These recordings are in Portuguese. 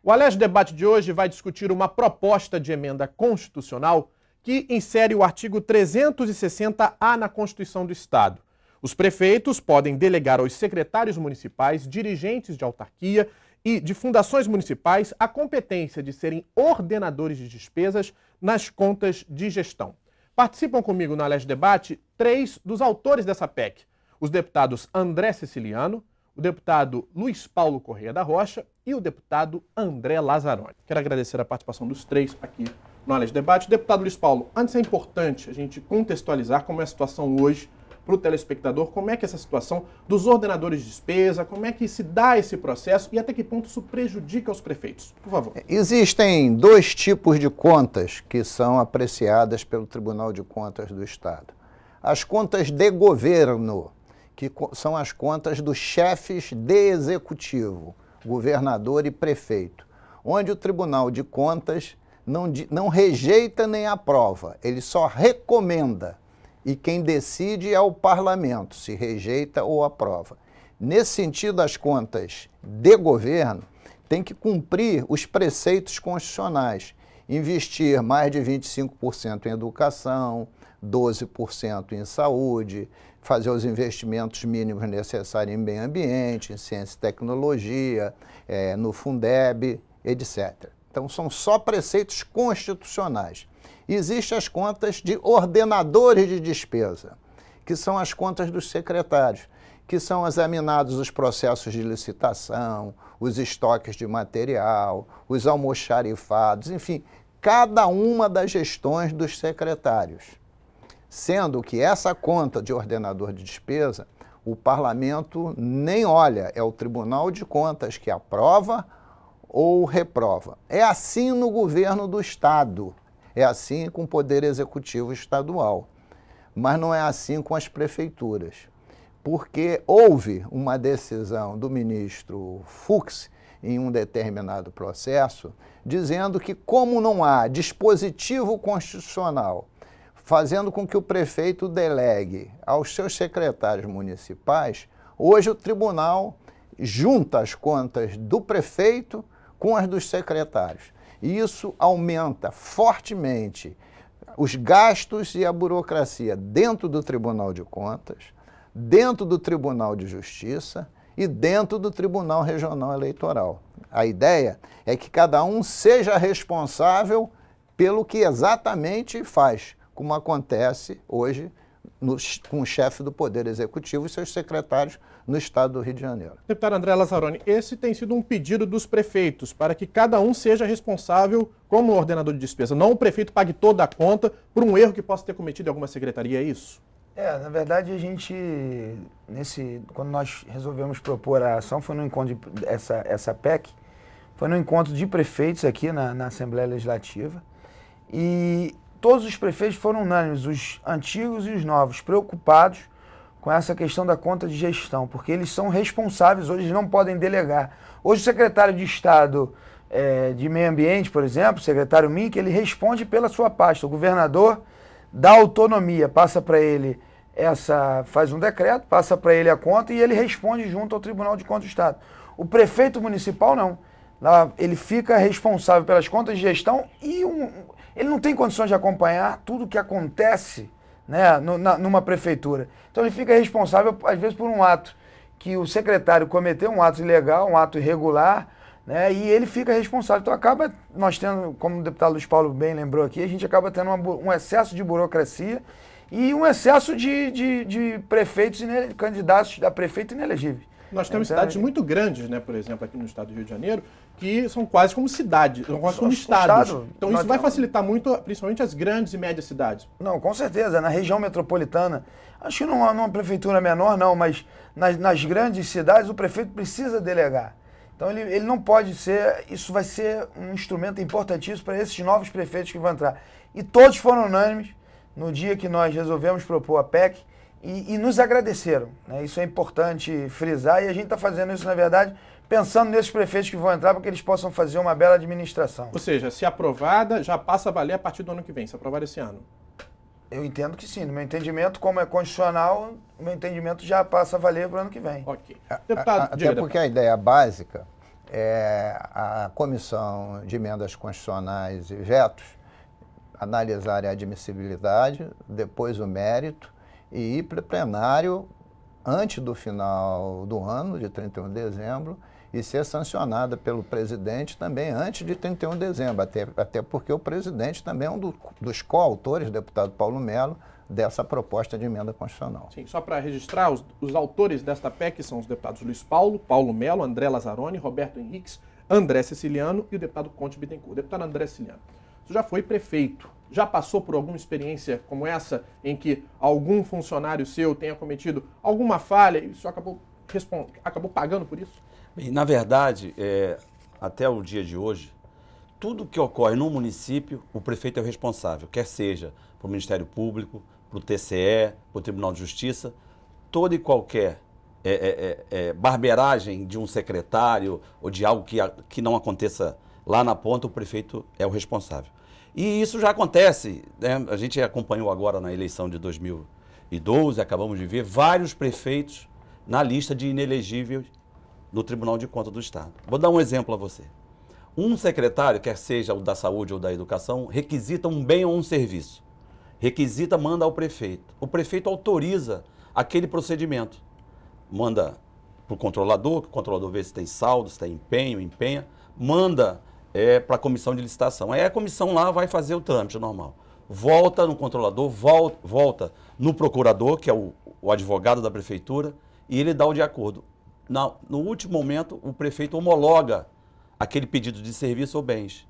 O Alérgio Debate de hoje vai discutir uma proposta de emenda constitucional que insere o artigo 360-A na Constituição do Estado. Os prefeitos podem delegar aos secretários municipais, dirigentes de autarquia e de fundações municipais a competência de serem ordenadores de despesas nas contas de gestão. Participam comigo no Alérgio Debate 3 dos autores dessa PEC: os deputados André Siciliano, o deputado Luiz Paulo Correia da Rocha e o deputado André Lazzaroni. Quero agradecer a participação dos 3 aqui no Alérgio Debate. Deputado Luiz Paulo, antes é importante a gente contextualizar como é a situação hoje para o telespectador, como é que é essa situação dos ordenadores de despesa, como é que se dá esse processo e até que ponto isso prejudica os prefeitos. Por favor. Existem 2 tipos de contas que são apreciadas pelo Tribunal de Contas do Estado. As contas de governo, que são as contas dos chefes de executivo, governador e prefeito, onde o Tribunal de Contas não rejeita nem aprova, ele só recomenda. E quem decide é o parlamento, se rejeita ou aprova. Nesse sentido, as contas de governo têm que cumprir os preceitos constitucionais, investir mais de 25% em educação, 12% em saúde, fazer os investimentos mínimos necessários em meio ambiente, em ciência e tecnologia, no Fundeb, etc. Então, são só preceitos constitucionais. Existem as contas de ordenadores de despesa, que são as contas dos secretários, que são examinados os processos de licitação, os estoques de material, os almoxarifados, enfim, cada uma das gestões dos secretários. Sendo que essa conta de ordenador de despesa, o parlamento nem olha, é o Tribunal de Contas que aprova ou reprova. É assim no governo do Estado. É assim com o Poder Executivo Estadual, mas não é assim com as prefeituras, porque houve uma decisão do ministro Fux em um determinado processo, dizendo que como não há dispositivo constitucional fazendo com que o prefeito delegue aos seus secretários municipais, hoje o tribunal junta as contas do prefeito com as dos secretários. E isso aumenta fortemente os gastos e a burocracia dentro do Tribunal de Contas, dentro do Tribunal de Justiça e dentro do Tribunal Regional Eleitoral. A ideia é que cada um seja responsável pelo que exatamente faz, como acontece hoje com o chefe do Poder Executivo e seus secretários no Estado do Rio de Janeiro. Deputado André Lazzaroni, esse tem sido um pedido dos prefeitos para que cada um seja responsável como ordenador de despesa. Não o prefeito pague toda a conta por um erro que possa ter cometido em alguma secretaria, é isso? Na verdade, a gente, quando nós resolvemos propor a ação, foi no encontro essa PEC, foi no encontro de prefeitos aqui na Assembleia Legislativa, e todos os prefeitos foram unânimes, os antigos e os novos, preocupados com essa questão da conta de gestão, porque eles são responsáveis, hoje eles não podem delegar. Hoje o secretário de Estado de Meio Ambiente, por exemplo, o secretário Mink, ele responde pela sua pasta. O governador dá autonomia, passa para ele faz um decreto, passa para ele a conta e ele responde junto ao Tribunal de Contas do Estado. O prefeito municipal não. Lá, ele fica responsável pelas contas de gestão e ele não tem condições de acompanhar tudo o que acontece, né, numa prefeitura. Então ele fica responsável, às vezes, por um ato que o secretário cometeu, um ato ilegal, um ato irregular, né, e ele fica responsável. Então acaba nós tendo, como o deputado Luiz Paulo bem lembrou aqui, a gente acaba tendo um excesso de burocracia e um excesso de prefeitos e candidatos a prefeito inelegíveis. Nós temos cidades muito grandes, né, por exemplo, aqui no estado do Rio de Janeiro, que são quase como cidades, são quase como estados. Então isso vai facilitar muito, principalmente as grandes e médias cidades. Não, com certeza. Na região metropolitana, acho que numa prefeitura menor não, mas nas grandes cidades o prefeito precisa delegar. Então ele não pode ser, isso vai ser um instrumento importantíssimo para esses novos prefeitos que vão entrar. E todos foram unânimes no dia que nós resolvemos propor a PEC, e nos agradeceram, né? Isso é importante frisar, e a gente está fazendo isso, na verdade, pensando nesses prefeitos que vão entrar para que eles possam fazer uma bela administração. Ou seja, se aprovada, já passa a valer a partir do ano que vem, se aprovada esse ano. Eu entendo que sim. No meu entendimento, como é constitucional, o meu entendimento já passa a valer para o ano que vem. Ok. Deputado, até porque a ideia básica a Comissão de Emendas Constitucionais e Vetos analisarem a admissibilidade, depois o mérito, e ir para o plenário antes do final do ano, de 31 de dezembro, e ser sancionada pelo presidente também antes de 31 de dezembro, até porque o presidente também é um dos coautores, o deputado Paulo Melo, dessa proposta de emenda constitucional. Sim, só para registrar, os autores desta PEC são os deputados Luiz Paulo, Paulo Melo, André Lazzaroni, Roberto Henriques, André Siciliano e o deputado Conte Bittencourt. Deputado André Siciliano, você já foi prefeito, já passou por alguma experiência como essa, em que algum funcionário seu tenha cometido alguma falha e o senhor acabou pagando por isso? Bem, na verdade, até o dia de hoje, tudo que ocorre no município, o prefeito é o responsável, quer seja para o Ministério Público, para o TCE, para o Tribunal de Justiça, toda e qualquer barbeiragem de um secretário ou de algo que não aconteça lá na ponta, o prefeito é o responsável. E isso já acontece, né? A gente acompanhou agora na eleição de 2012, acabamos de ver vários prefeitos na lista de inelegíveis no Tribunal de Contas do Estado. Vou dar um exemplo a você. Um secretário, quer seja o da saúde ou da educação, requisita um bem ou um serviço. Requisita, manda ao prefeito. O prefeito autoriza aquele procedimento. Manda para o controlador vê se tem saldo, se tem empenho, empenha. Manda para a comissão de licitação. Aí a comissão lá vai fazer o trâmite normal. Volta no controlador, volta no procurador, que é o advogado da prefeitura, e ele dá o de acordo. No último momento, o prefeito homologa aquele pedido de serviço ou bens.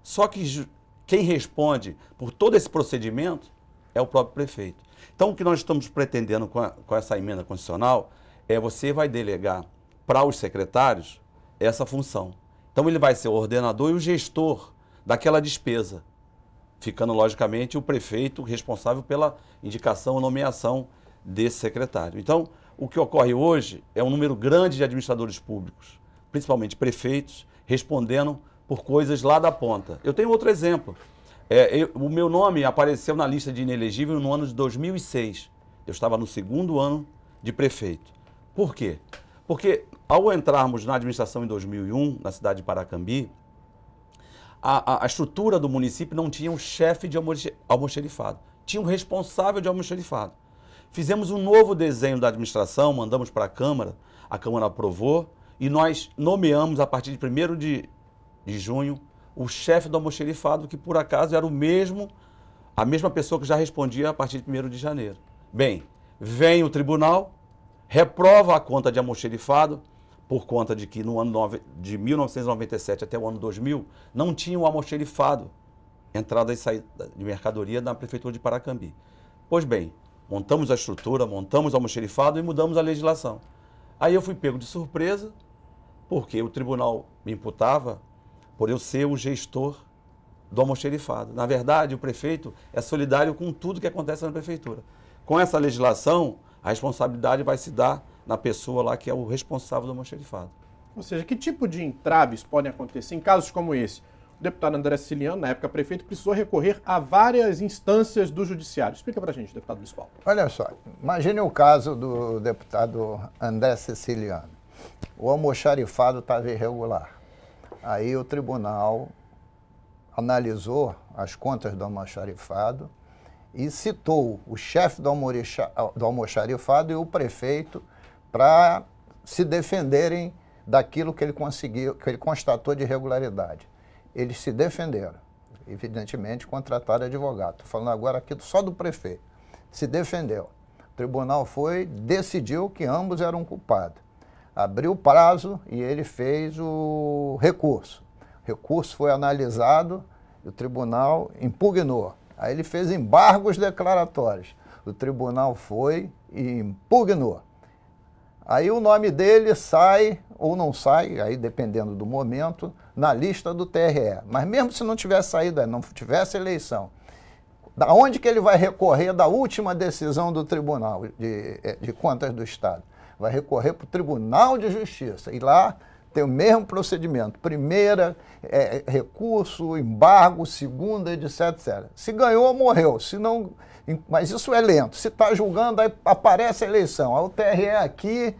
Só que quem responde por todo esse procedimento é o próprio prefeito. Então, o que nós estamos pretendendo com essa emenda constitucional você vai delegar para os secretários essa função. Então, ele vai ser o ordenador e o gestor daquela despesa, ficando, logicamente, o prefeito responsável pela indicação ou nomeação desse secretário. Então, o que ocorre hoje é um número grande de administradores públicos, principalmente prefeitos, respondendo por coisas lá da ponta. Eu tenho outro exemplo. O meu nome apareceu na lista de inelegível no ano de 2006. Eu estava no 2º ano de prefeito. Por quê? Porque ao entrarmos na administração em 2001, na cidade de Paracambi, a estrutura do município não tinha um chefe de almoxerifado, tinha um responsável de almoxerifado. Fizemos um novo desenho da administração, mandamos para a Câmara aprovou e nós nomeamos a partir de 1º de junho o chefe do almoxerifado, que por acaso era a mesma pessoa que já respondia a partir de 1º de janeiro. Bem, vem o tribunal, reprova a conta de almoxerifado, por conta de que no ano de 1997 até o ano 2000 não tinha o almoxerifado, entrada e saída de mercadoria na prefeitura de Paracambi. Pois bem, montamos a estrutura, montamos o almoxerifado e mudamos a legislação. Aí eu fui pego de surpresa, porque o tribunal me imputava por eu ser o gestor do almoxerifado. Na verdade, o prefeito é solidário com tudo que acontece na prefeitura. Com essa legislação, a responsabilidade vai se dar na pessoa lá que é o responsável do almoxerifado. Ou seja, que tipo de entraves podem acontecer em casos como esse? O deputado André Siciliano, na época prefeito, precisou recorrer a várias instâncias do judiciário. Explica pra gente, deputado Luiz Paulo. Olha só, imagine o caso do deputado André Siciliano. O almoxarifado estava irregular. Aí o tribunal analisou as contas do almoxarifado e citou o chefe do almoxarifado e o prefeito para se defenderem daquilo que ele conseguiu, que ele constatou de irregularidade. Eles se defenderam, evidentemente contrataram advogado. Estou falando agora aqui só do prefeito. Se defendeu. O tribunal decidiu que ambos eram culpados. Abriu o prazo e ele fez o recurso. O recurso foi analisado e o tribunal impugnou. Aí ele fez embargos declaratórios. O tribunal foi e impugnou. Aí o nome dele sai ou não sai, aí dependendo do momento, na lista do TRE. Mas mesmo se não tivesse saído, não tivesse eleição, da onde que ele vai recorrer da última decisão do Tribunal de Contas do Estado? Vai recorrer para o Tribunal de Justiça. E lá tem o mesmo procedimento. Primeira, recurso, embargo, segunda, etc, etc. Se ganhou, morreu. Se não, mas isso é lento. Se está julgando, aí aparece a eleição. Aí o TRE aqui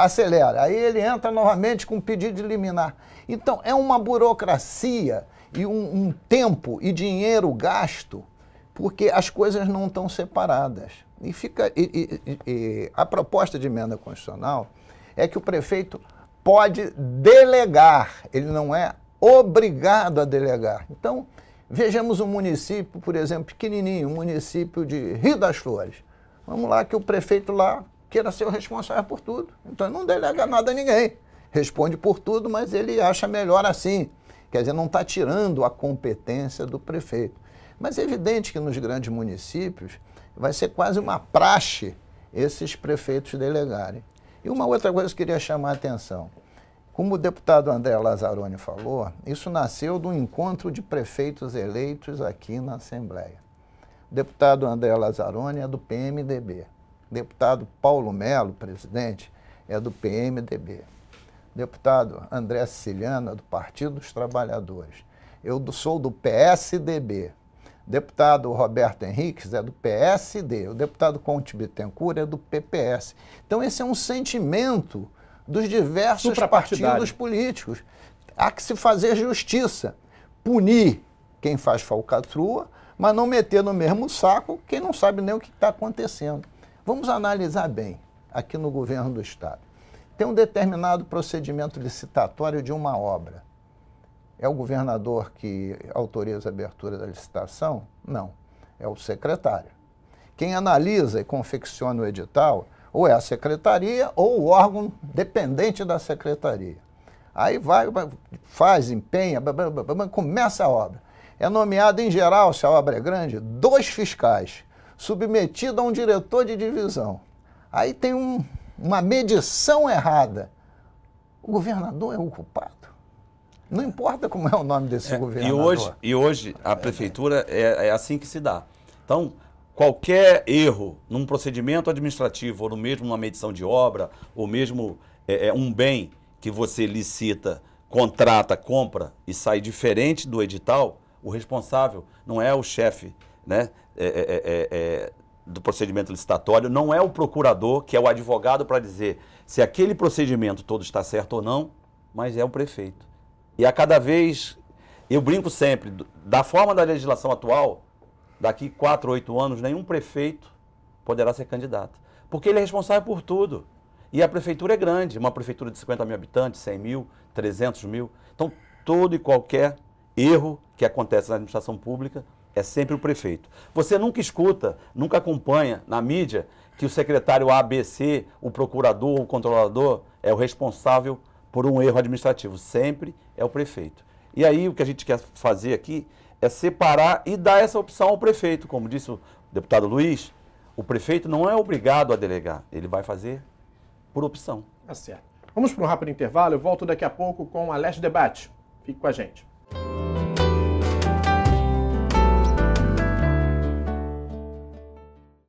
acelera. Aí ele entra novamente com pedido de liminar. Então, é uma burocracia e um tempo e dinheiro gasto, porque as coisas não estão separadas. A proposta de emenda constitucional é que o prefeito pode delegar, ele não é obrigado a delegar. Então, vejamos um município, por exemplo, pequenininho, um município de Rio das Flores. Vamos lá que o prefeito lá queira ser o responsável por tudo. Então, ele não delega nada a ninguém. Responde por tudo, mas ele acha melhor assim. Quer dizer, não está tirando a competência do prefeito. Mas é evidente que nos grandes municípios vai ser quase uma praxe esses prefeitos delegarem. E uma outra coisa que eu queria chamar a atenção. Como o deputado André Lazzaroni falou, isso nasceu do encontro de prefeitos eleitos aqui na Assembleia. O deputado André Lazzaroni é do PMDB. O deputado Paulo Melo, presidente, é do PMDB. O deputado André Siciliano é do Partido dos Trabalhadores. Eu sou do PSDB. O deputado Roberto Henriques é do PSD. O deputado Conte Bittencourt é do PPS. Então, esse é um sentimento dos diversos partidos políticos. Há que se fazer justiça, punir quem faz falcatrua, mas não meter no mesmo saco quem não sabe nem o que está acontecendo. Vamos analisar bem, aqui no governo do Estado. Tem um determinado procedimento licitatório de uma obra. É o governador que autoriza a abertura da licitação? Não, é o secretário. Quem analisa e confecciona o edital ou é a secretaria ou o órgão dependente da secretaria. Aí vai, faz, empenha, começa a obra. É nomeado em geral, se a obra é grande, 2 fiscais, submetido a um diretor de divisão. Aí tem uma medição errada. O governador é o culpado. Não importa como é o nome desse governador. E hoje a prefeitura é assim que se dá. Então, qualquer erro num procedimento administrativo, ou mesmo numa medição de obra, ou mesmo um bem que você licita, contrata, compra e sai diferente do edital, o responsável não é o chefe, né, do procedimento licitatório, não é o procurador, que é o advogado para dizer se aquele procedimento todo está certo ou não, mas é o prefeito. E a cada vez, eu brinco sempre, da forma da legislação atual, daqui 4, 8 anos, nenhum prefeito poderá ser candidato. Porque ele é responsável por tudo. E a prefeitura é grande, uma prefeitura de 50 mil habitantes, 100 mil, 300 mil. Então, todo e qualquer erro que acontece na administração pública é sempre o prefeito. Você nunca escuta, nunca acompanha na mídia que o secretário ABC, o procurador, o controlador, é o responsável por um erro administrativo. Sempre é o prefeito. E aí o que a gente quer fazer aqui é separar e dar essa opção ao prefeito. Como disse o deputado Luiz, o prefeito não é obrigado a delegar, ele vai fazer por opção. Tá certo. Vamos para um rápido intervalo, eu volto daqui a pouco com a Leste Debate. Fique com a gente.